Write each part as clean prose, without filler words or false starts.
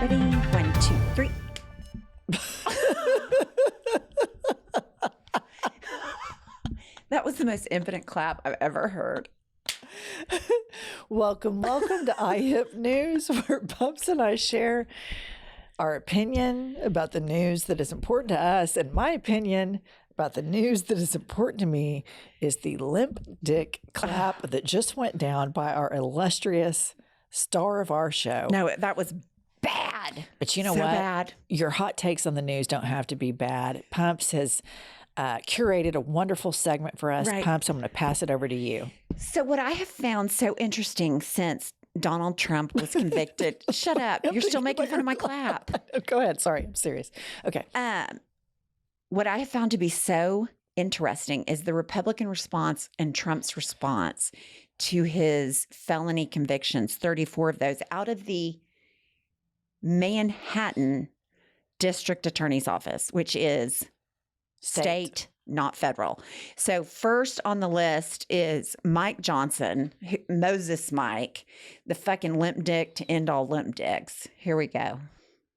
Ready? 1, 2, 3. That was the most impotent clap I've ever heard. Welcome to IHIP News, where Bumps and I share our opinion about the news that is important to us. And my opinion about the news that is important to me is the limp dick clap that just went down by our illustrious star of our show. No, that was bad. But you know so what? Bad. Your hot takes on the news don't have to be bad. Pumps has curated a wonderful segment for us. Right. Pumps, I'm going to pass it over to you. So what I have found so interesting since Donald Trump was convicted. Shut up. You're still making fun of my clap. Go ahead. Sorry. I'm serious. Okay. What I have found to be so interesting is the Republican response and Trump's response to his felony convictions, 34 of those out of the Manhattan District Attorney's Office, which is state, not federal. So first on the list is Mike Johnson, Moses Mike, the fucking limp dick to end all limp dicks. Here we go.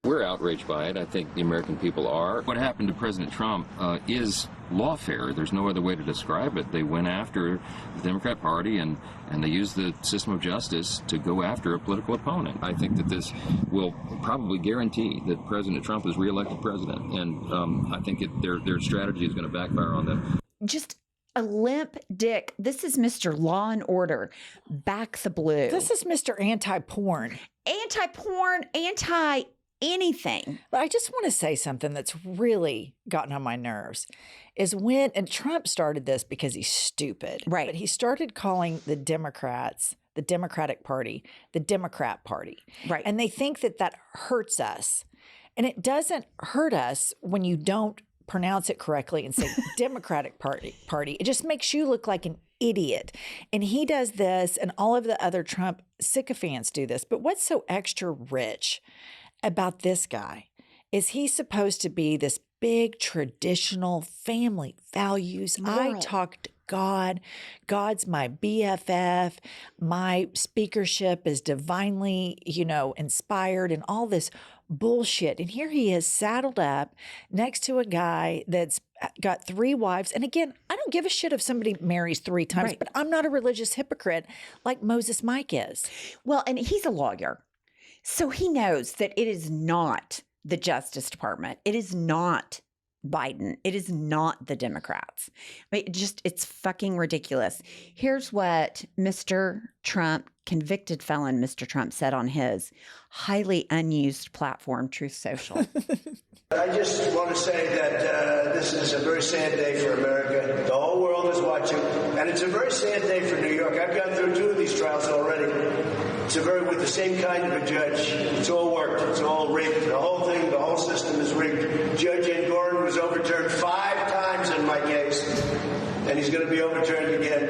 We're outraged by it. I think the American people are. What happened to President Trump is lawfare. There's no other way to describe it. They went after the Democrat Party and they used the system of justice to go after a political opponent. I think that this will probably guarantee that President Trump is reelected president. And I think their strategy is going to backfire on them. Just a limp dick. This is Mr. Law and Order. Back the blue. This is Mr. Anti-Porn. Anti-porn, anything. But I just want to say something that's really gotten on my nerves is when, and Trump started this because he's stupid. Right. But he started calling the Democrats, the Democratic Party, the Democrat Party. Right. And they think that that hurts us. And it doesn't hurt us when you don't pronounce it correctly and say Democratic Party. It just makes you look like an idiot. And he does this, and all of the other Trump sycophants do this. But what's so extra rich about this guy is he's supposed to be this big traditional family values. Moral. I talk to God. God's my BFF. My speakership is divinely, inspired and all this bullshit. And here he is saddled up next to a guy that's got 3 wives. And again, I don't give a shit if somebody marries 3 times, Right. but I'm not a religious hypocrite like Moses Mike is. Well, and he's a lawyer. So he knows that it is not the Justice Department. It is not Biden. It is not the Democrats. I mean, it's fucking ridiculous. Here's what Mr. Trump, convicted felon Mr. Trump, said on his highly unused platform, Truth Social. I just want to say that this is a very sad day for America. The whole world is watching, and it's a very sad day for New York. I've gone through 2 of these trials already. It's with the same kind of a judge. It's all worked. It's all rigged. The whole thing, the whole system is rigged. Judge Engoron was overturned 5 times in my case, and he's going to be overturned again.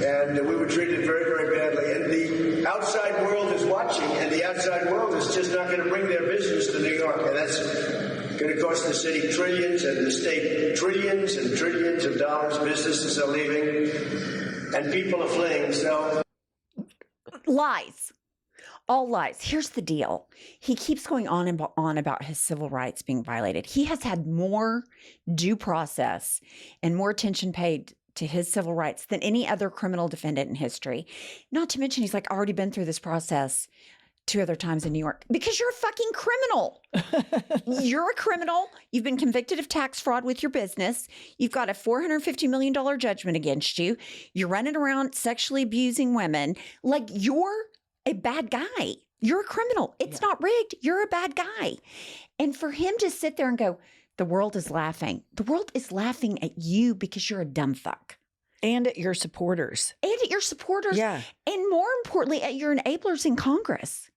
And we were treated very, very badly. And the outside world is watching, and the outside world is just not going to bring their business to New York. And that's going to cost the city trillions and the state trillions and trillions of dollars. Businesses are leaving, and people are fleeing. So Lies. All lies. Here's the deal. He keeps going on and on about his civil rights being violated. He has had more due process and more attention paid to his civil rights than any other criminal defendant in history. Not to mention, he's already been through this process 2 other times in New York because you're a fucking criminal. You're a criminal. You've been convicted of tax fraud with your business. You've got a $450 million judgment against you. You're running around sexually abusing women. You're a bad guy. You're a criminal. It's not rigged. You're a bad guy. And for him to sit there and go, the world is laughing. The world is laughing at you because you're a dumb fuck. And at your supporters. And at your supporters. Yeah. And more importantly, at your enablers in Congress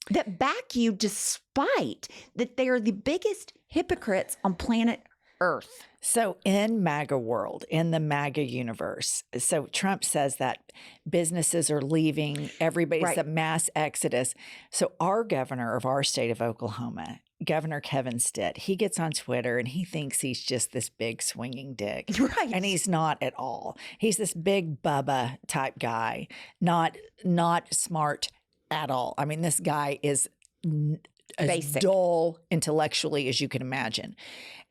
that back you despite that they are the biggest hypocrites on planet Earth. So in MAGA world, in the MAGA universe, so Trump says that businesses are leaving, everybody's Right. a mass exodus. So our governor of our state of Oklahoma, Governor Kevin Stitt, he gets on Twitter and he thinks he's just this big swinging dick. Right. And he's not at all. He's this big Bubba type guy, not smart at all. I mean, this guy is Basic. dull intellectually as you can imagine.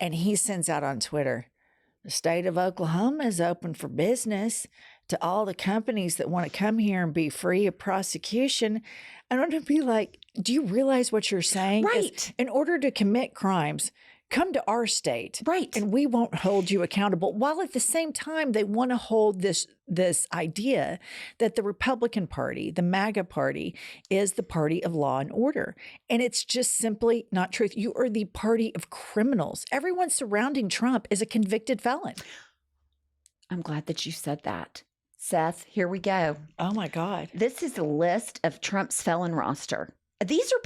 And he sends out on Twitter, the state of Oklahoma is open for business to all the companies that want to come here and be free of prosecution. I want to be like, do you realize what you're saying? Right. In order to commit crimes, come to our state. Right. And we won't hold you accountable. While at the same time, they want to hold this idea that the Republican Party, the MAGA party, is the party of law and order. And it's just simply not truth. You are the party of criminals. Everyone surrounding Trump is a convicted felon. I'm glad that you said that. Seth, here we go. Oh my God. This is a list of Trump's felon roster. These were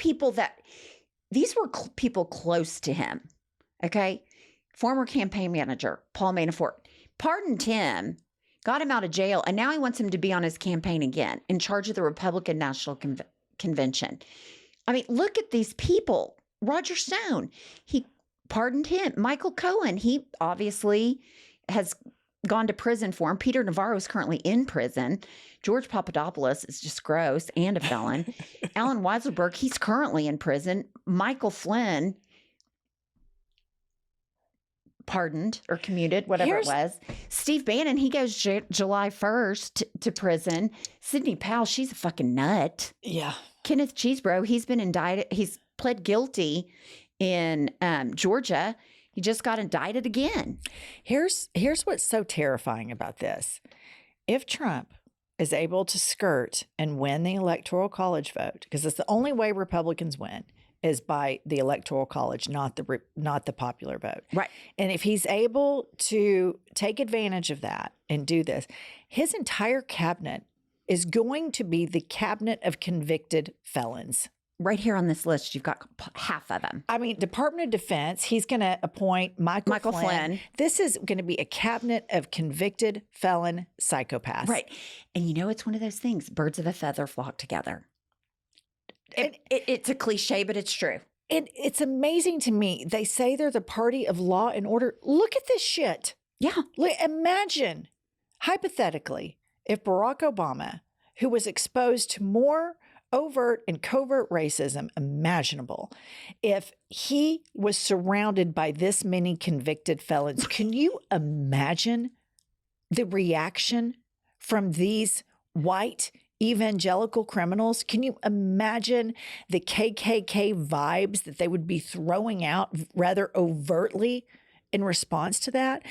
people close to him. Okay. Former campaign manager, Paul Manafort, pardoned him, got him out of jail, and now he wants him to be on his campaign again, in charge of the Republican National Convention. I mean, look at these people. Roger Stone, he pardoned him. Michael Cohen, he obviously has gone to prison for him. Peter Navarro is currently in prison. George Papadopoulos is just gross and a felon. Alan Weiselberg, he's currently in prison. Michael Flynn, pardoned or commuted, whatever it was. Steve Bannon, he goes July 1st to prison. Sidney Powell, she's a fucking nut. Yeah. Kenneth Chesebro, he's been indicted. He's pled guilty in Georgia. He just got indicted again. Here's what's so terrifying about this. If Trump is able to skirt and win the Electoral College vote, because it's the only way Republicans win, is by the Electoral College, not the popular vote. Right. And if he's able to take advantage of that and do this, his entire cabinet is going to be the cabinet of convicted felons. Right here on this list, you've got half of them. I mean, Department of Defense, he's going to appoint Michael Flynn. This is going to be a cabinet of convicted felon psychopaths. Right. And you know, it's one of those things, birds of a feather flock together. It's a cliche, but it's true. And it's amazing to me. They say they're the party of law and order. Look at this shit. Yeah. Imagine, hypothetically, if Barack Obama, who was exposed to more overt and covert racism imaginable, if he was surrounded by this many convicted felons, can you imagine the reaction from these white evangelical criminals? Can you imagine the KKK vibes that they would be throwing out rather overtly in response to that?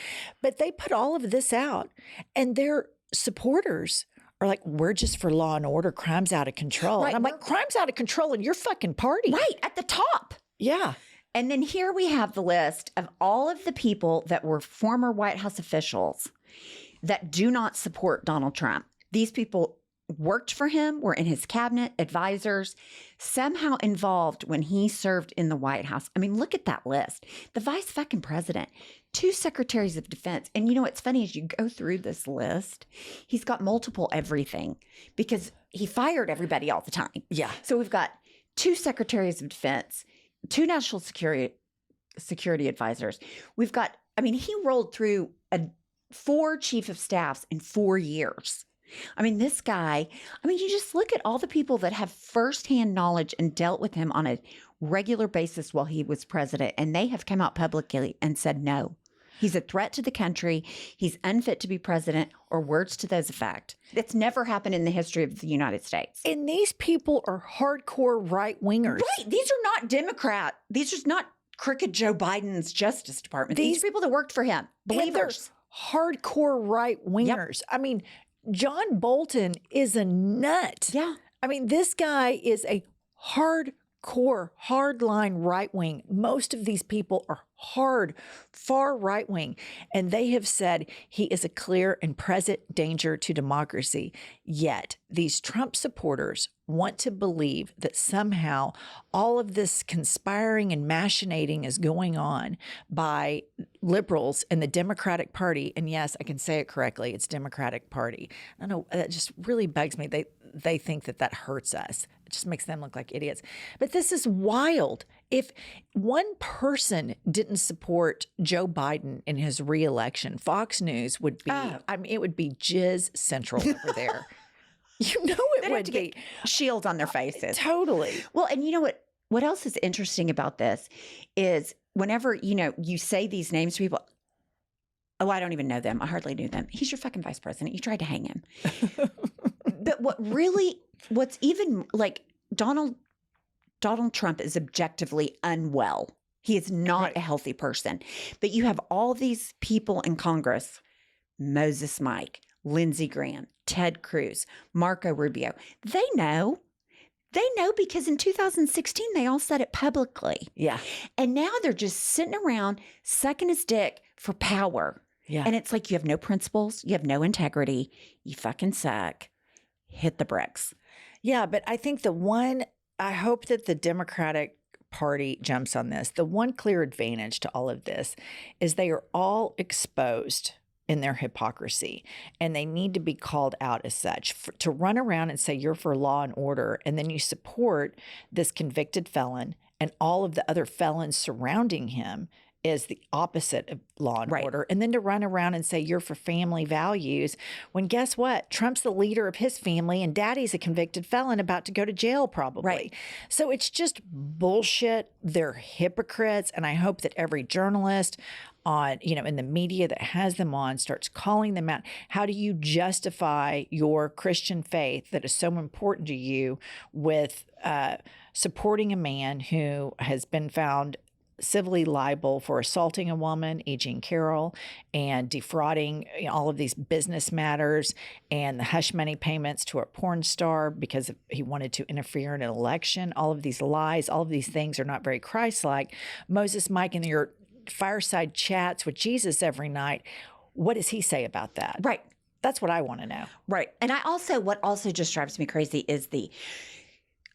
But they put all of this out, and their supporters are like, we're just for law and order, crime's out of control. Right. And I'm like, crime's out of control in your fucking party. Right, at the top. Yeah. And then here we have the list of all of the people that were former White House officials that do not support Donald Trump. These people worked for him, were in his cabinet, advisors, somehow involved when he served in the White House. I mean, look at that list. The vice fucking president, 2 secretaries of defense. And you know, what's funny is you go through this list, he's got multiple everything because he fired everybody all the time. Yeah. So we've got 2 secretaries of defense, 2 national security advisors. We've got, I mean, he rolled through 4 chief of staffs in 4 years. I mean, this guy, I mean, you just look at all the people that have firsthand knowledge and dealt with him on a regular basis while he was president, and they have come out publicly and said, no, he's a threat to the country. He's unfit to be president, or words to those effect. It's never happened in the history of the United States. And these people are hardcore right-wingers. Right. These are not Democrat. These are not crooked Joe Biden's Justice Department. These are people that worked for him. Believers. Hardcore right-wingers. Yep. I mean, John Bolton is a nut. Yeah. I mean, this guy is a hardcore, hardline right wing. Most of these people are far right wing, and they have said he is a clear and present danger to democracy. Yet these Trump supporters want to believe that somehow all of this conspiring and machinating is going on by liberals in the Democratic Party. And yes, I can say it correctly. It's Democratic Party. I know that just really bugs me. They think that hurts us. It just makes them look like idiots. But this is wild. If one person didn't support Joe Biden in his reelection, Fox News would be, I mean, it would be jizz central over there. You know it would be. Shields on their faces. Totally. Well, and you know what? what else is interesting about this is whenever, you say these names to people, oh, I don't even know them. I hardly knew them. He's your fucking vice president. You tried to hang him. But what's even like Donald Trump is objectively unwell. He is not a healthy person. But you have all these people in Congress, Moses Mike, Lindsey Graham, Ted Cruz, Marco Rubio. They know. They know because in 2016, they all said it publicly. Yeah. And now they're just sitting around sucking his dick for power. Yeah. And it's like you have no principles. You have no integrity. You fucking suck. Hit the bricks. Yeah, but I think I hope that the Democratic Party jumps on this. The one clear advantage to all of this is they are all exposed in their hypocrisy, and they need to be called out as such. To run around and say you're for law and order, and then you support this convicted felon and all of the other felons surrounding him is the opposite of law and order. And then to run around and say you're for family values when guess what? Trump's the leader of his family and daddy's a convicted felon about to go to jail probably. Right. So it's just bullshit. They're hypocrites. And I hope that every journalist on, in the media that has them on starts calling them out. How do you justify your Christian faith that is so important to you with supporting a man who has been found civilly liable for assaulting a woman, E. Jean Carroll, and defrauding all of these business matters and the hush money payments to a porn star because he wanted to interfere in an election? All of these lies, all of these things are not very Christ-like. Moses Mike, in your fireside chats with Jesus every night, what does he say about that? Right. That's what I want to know. Right. And what also just drives me crazy is the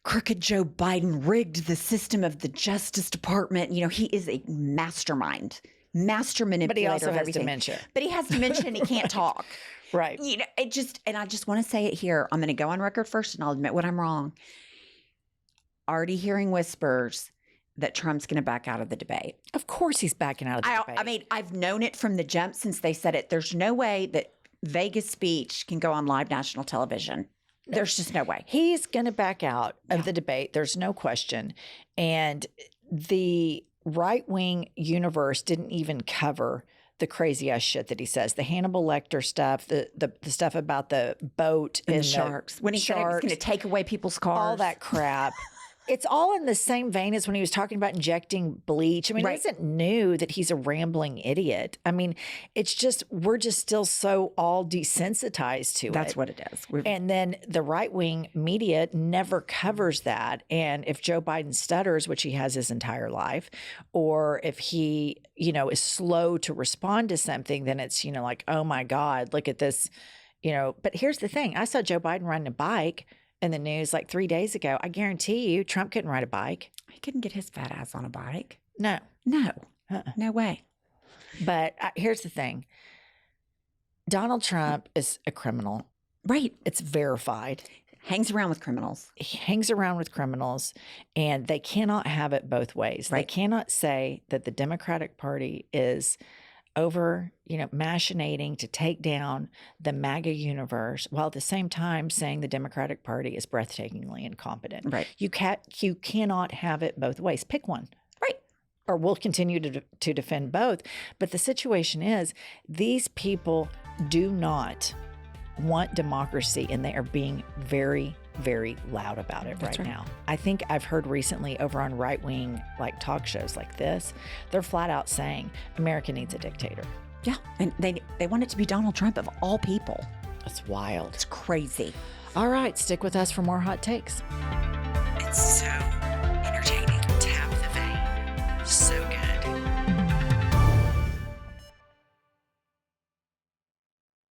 crooked Joe Biden rigged the system of the Justice Department. He is a master manipulator. But he also of has everything. dementia. But he has dementia and he can't talk. Right. And I just want to say it here. I'm going to go on record first and I'll admit when I'm wrong. Already hearing whispers that Trump's going to back out of the debate. Of course he's backing out of the debate. I mean, I've known it from the jump since they said it. There's no way that Vegas speech can go on live national television. There's just no way. He's going to back out of the debate. There's no question. And the right-wing universe didn't even cover the crazy ass shit that he says. The Hannibal Lecter stuff, the stuff about the boat and the sharks. When he said he was going to take away people's cars. All that crap. It's all in the same vein as when he was talking about injecting bleach. I mean, It isn't new that he's a rambling idiot. I mean, it's just, we're just still so all desensitized to it. That's what it is. And then the right-wing media never covers that. And if Joe Biden stutters, which he has his entire life, or if he, is slow to respond to something, then it's, like, oh my God, look at this, But here's the thing. I saw Joe Biden riding a bike in the news like 3 days ago. I guarantee you Trump couldn't ride a bike. He couldn't get his fat ass on a bike. No. No way. But here's the thing. Donald Trump is a criminal. Right. It's verified. Hangs around with criminals. He hangs around with criminals, and they cannot have it both ways. Right. They cannot say that the Democratic Party is over, machinating to take down the MAGA universe while at the same time saying the Democratic Party is breathtakingly incompetent. Right. You cannot have it both ways. Pick one. Right. Or we'll continue to defend both. But the situation is these people do not want democracy, and they are being very, very loud about it right now. I think I've heard recently over on right-wing talk shows like this, they're flat out saying America needs a dictator. Yeah, and they want it to be Donald Trump of all people. That's wild. It's crazy. All right, stick with us for more hot takes.